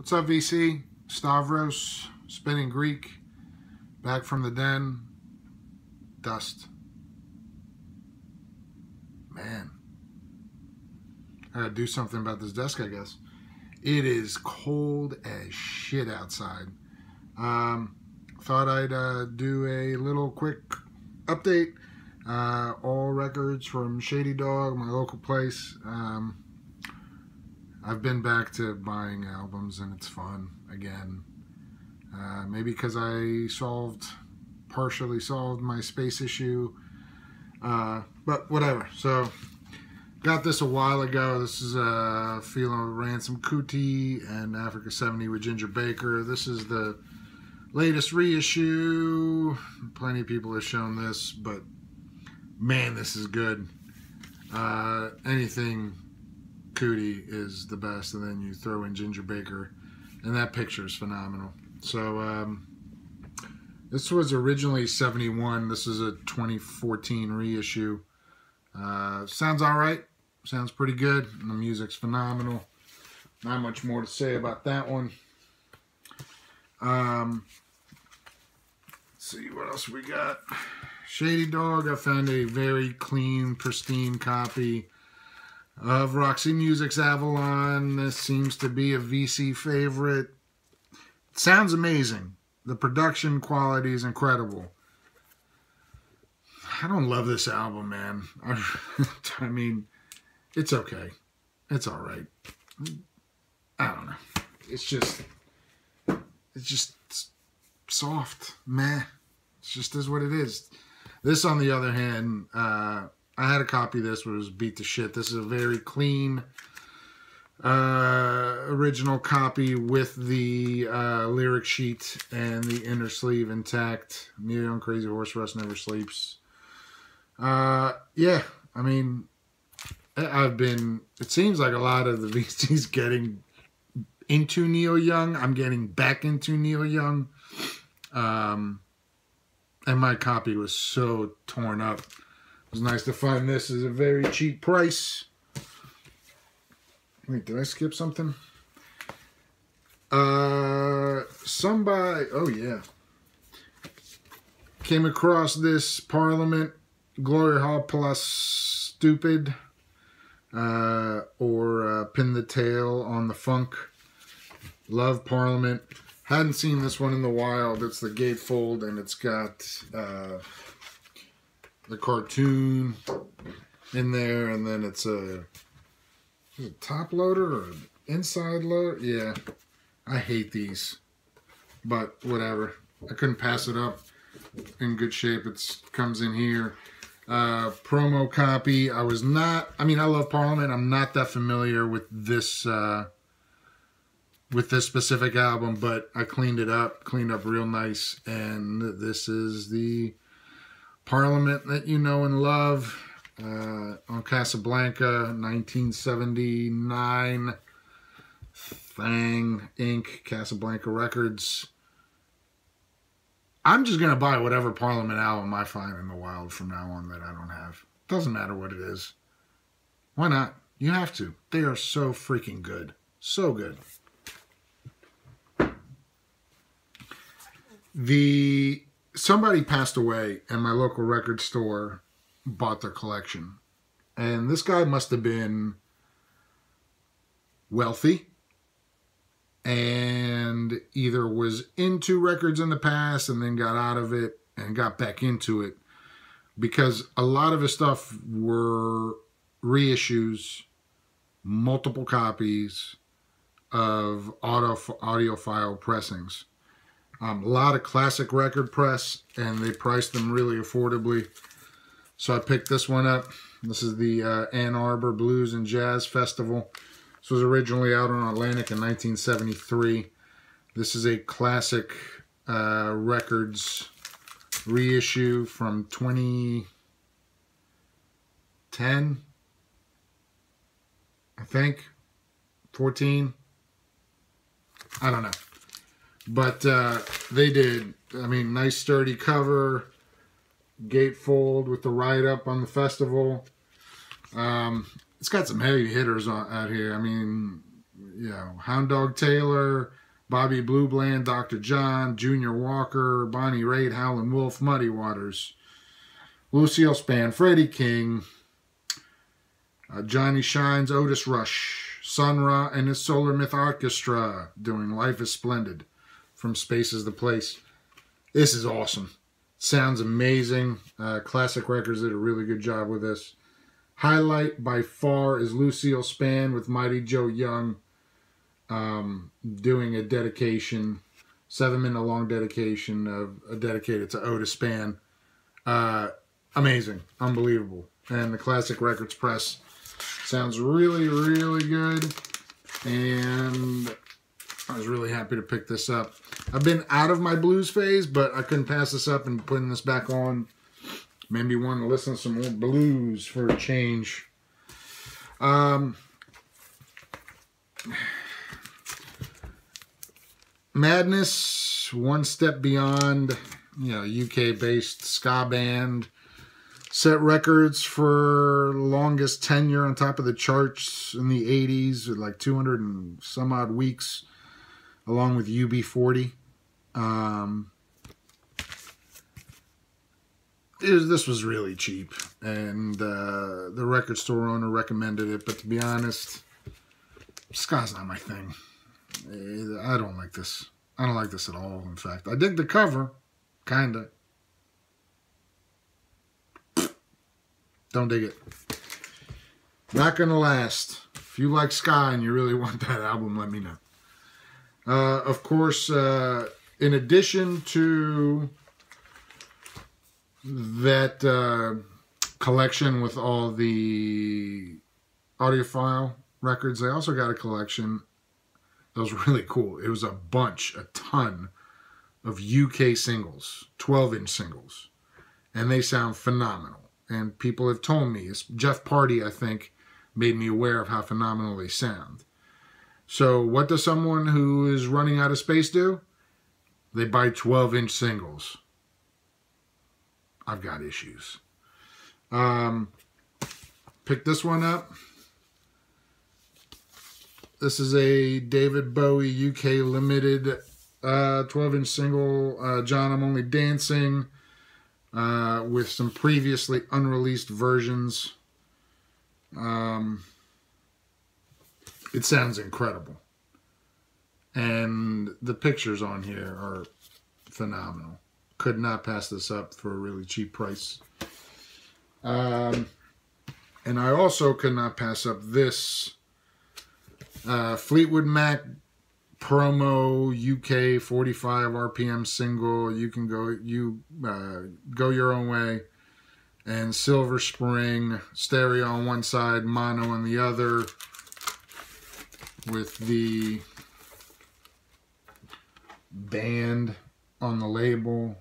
What's up, VC? Stavros, Spinning Greek, back from the den. Dust. Man. I gotta do something about this desk, I guess. It is cold as shit outside. Thought I'd do a little quick update. All records from Shady Dog, my local place. I've been back to buying albums and it's fun again. Maybe because I partially solved my space issue. But whatever. So, got this a while ago. This is Philo Ransom Kuti and Africa 70 with Ginger Baker. This is the latest reissue. Plenty of people have shown this, but man, this is good. Anything Kuti is the best, and then you throw in Ginger Baker, and that picture is phenomenal. So this was originally 71. This is a 2014 reissue. Sounds all right. Sounds pretty good. And the music's phenomenal. Not much more to say about that one. Let's see what else we got. Shady Dog. I found a very clean, pristine copy of Roxy Music's Avalon. This seems to be a VC favorite. It sounds amazing. The production quality is incredible. I don't love this album, man. I mean, it's okay. It's all right. I don't know. It's just soft. Meh. It just is what it is. This, on the other hand, I had a copy of this where it was beat to shit. This is a very clean original copy with the lyric sheet and the inner sleeve intact. Neil Young, Crazy Horse, Rust Never Sleeps. Yeah, I mean, it seems like a lot of the VC's getting into Neil Young. I'm getting back into Neil Young. And my copy was so torn up. It was nice to find this at a very cheap price. Wait, did I skip something? Somebody, oh yeah. Came across this Parliament Glory Hall Plus Stupid. Or Pin the Tail on the Funk. Love Parliament. Hadn't seen this one in the wild. It's the gatefold, and it's got the cartoon in there, and then it's a top loader or an inside loader. Yeah, I hate these, but whatever. I couldn't pass it up. In good shape. It comes in here. Promo copy. I love Parliament. I'm not that familiar with this specific album, but I cleaned up real nice, and this is the Parliament that you know and love, on Casablanca, 1979, Fang Inc., Casablanca Records. I'm just going to buy whatever Parliament album I find in the wild from now on that I don't have. Doesn't matter what it is. Why not? You have to. They are so freaking good. So good. Somebody passed away, and my local record store bought their collection. And this guy must have been wealthy and either was into records in the past and then got out of it and got back into it, because a lot of his stuff were reissues, multiple copies of audiophile pressings. A lot of classic record press, and they priced them really affordably. So I picked this one up. This is the Ann Arbor Blues and Jazz Festival. This was originally out on Atlantic in 1973. This is a classic records reissue from 2010, I think, 14. I don't know. But they did, nice sturdy cover, gatefold with the write-up on the festival. It's got some heavy hitters out here. Hound Dog Taylor, Bobby Blue Bland, Dr. John, Junior Walker, Bonnie Raitt, Howlin' Wolf, Muddy Waters, Lucille Spann, Freddie King, Johnny Shines, Otis Rush, Sun Ra and his Solar Myth Orchestra doing Life is Splendid from Space is the Place. This is awesome. Sounds amazing. Classic Records did a really good job with this. Highlight by far is Lucille Spann with Mighty Joe Young doing a dedication, 7-minute long dedication dedicated to Otis Spann. Amazing. Unbelievable. And the Classic Records press sounds really, really good. And I was really happy to pick this up. I've been out of my blues phase, but I couldn't pass this up, and putting this back on made me want to listen to some more blues for a change. Madness, One Step Beyond, UK-based ska band. Set records for longest tenure on top of the charts in the 80s, with like 200 and some odd weeks, along with UB40. This was really cheap, and the record store owner recommended it, but to be honest, ska's not my thing. I don't like this. I don't like this at all, in fact. I dig the cover, kinda. Don't dig it. Not gonna last. If you like ska and you really want that album, let me know. Of course, in addition to that collection with all the audiophile records, I also got a collection that was really cool. It was a ton of UK singles, 12-inch singles, and they sound phenomenal. And people have told me, Jeff Party, I think, made me aware of how phenomenal they sound. So what does someone who is running out of space do? They buy 12-inch singles. I've got issues. Pick this one up. This is a David Bowie UK limited 12-inch single, John I'm Only Dancing, with some previously unreleased versions. It sounds incredible. And the pictures on here are phenomenal. Could not pass this up for a really cheap price. And I also could not pass up this Fleetwood Mac promo UK 45 RPM single. You can go your own way. And Silver Spring, stereo on one side, mono on the other, with the band on the label.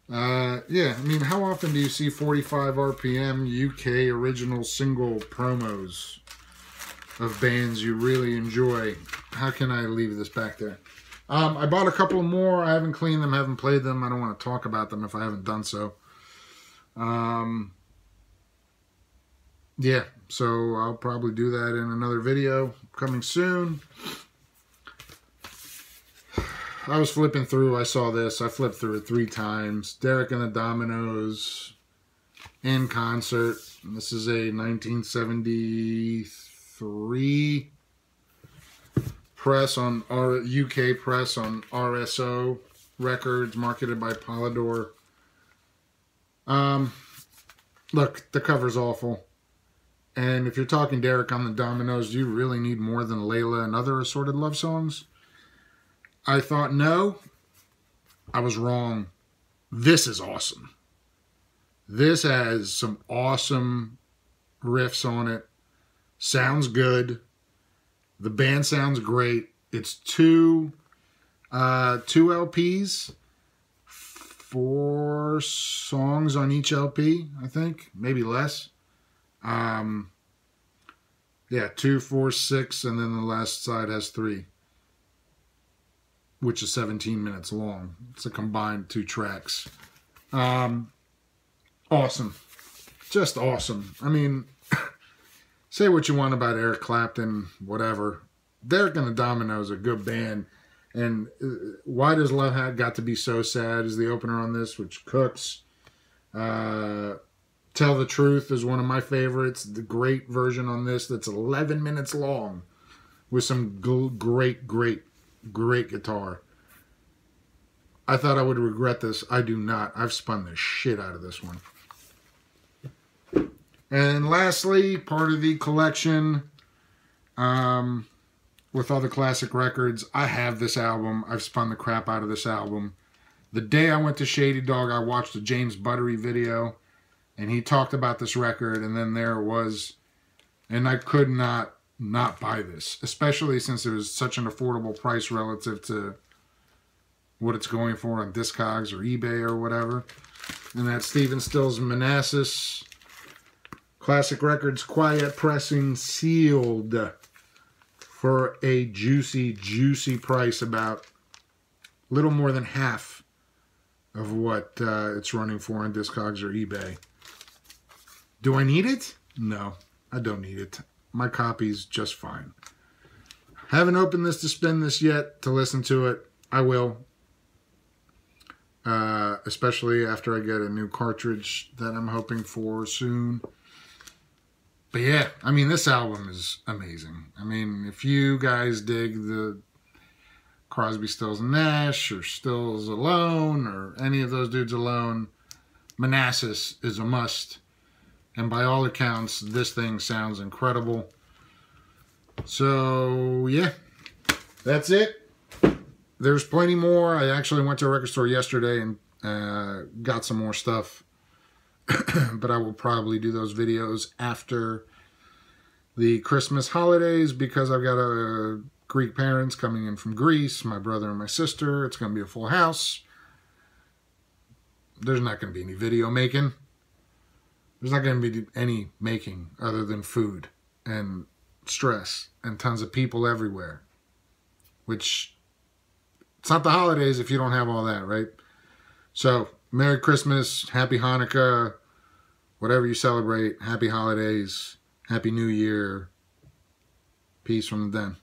Yeah, I mean, how often do you see 45 RPM UK original single promos of bands you really enjoy? How can I leave this back there? I bought a couple more. I haven't cleaned them, haven't played them. I don't want to talk about them if I haven't done so. Yeah, so I'll probably do that in another video coming soon. I was flipping through, I saw this, I flipped through it 3 times. Derek and the Dominos in concert. This is a 1973 press on UK press on RSO Records, marketed by Polydor. Look, the cover's awful. And if you're talking Derek on the Dominos, do you really need more than Layla and Other Assorted Love Songs? I thought no. I was wrong. This is awesome. This has some awesome riffs on it. Sounds good. The band sounds great. It's two LPs. 4 songs on each LP, I think. Maybe less. Yeah, 2, 4, 6, and then the last side has 3. Which is 17 minutes long. It's a combined 2 tracks. Awesome. Just awesome. I mean, say what you want about Eric Clapton, whatever. Derek and the Dominos are a good band. And Why Does Love Have Got to Be So Sad is the opener on this, which cooks. Tell the Truth is one of my favorites. The great version on this that's 11 minutes long with some great guitar. I thought I would regret this. I do not. I've spun the shit out of this one. And lastly, part of the collection, with all the classic records, I have this album. I've spun the crap out of this album. The day I went to Shady Dog, I watched a James Buttery video, and he talked about this record, and then there it was. And I could not buy this, especially since it was such an affordable price relative to what it's going for on Discogs or eBay or whatever. And that's Stephen Stills' Manassas. Classic Records Quiet Pressing, sealed for a juicy price, about a little more than half of what it's running for on Discogs or eBay. Do I need it? No, I don't need it. My copy's just fine. Haven't opened this to spin this yet, to listen to it. I will. Especially after I get a new cartridge that I'm hoping for soon. But yeah, I mean, this album is amazing. I mean, if you guys dig the Crosby, Stills, and Nash, or Stills alone, or any of those dudes alone, Manassas is a must. And by all accounts, this thing sounds incredible. So, yeah, that's it. There's plenty more. I actually went to a record store yesterday and got some more stuff. But I will probably do those videos after the Christmas holidays, because I've got Greek parents coming in from Greece, my brother and my sister. It's going to be a full house. There's not going to be any video making. There's not going to be any making other than food and stress and tons of people everywhere. Which, it's not the holidays if you don't have all that, right? So, Merry Christmas, Happy Hanukkah, whatever you celebrate, Happy Holidays, Happy New Year. Peace from the den.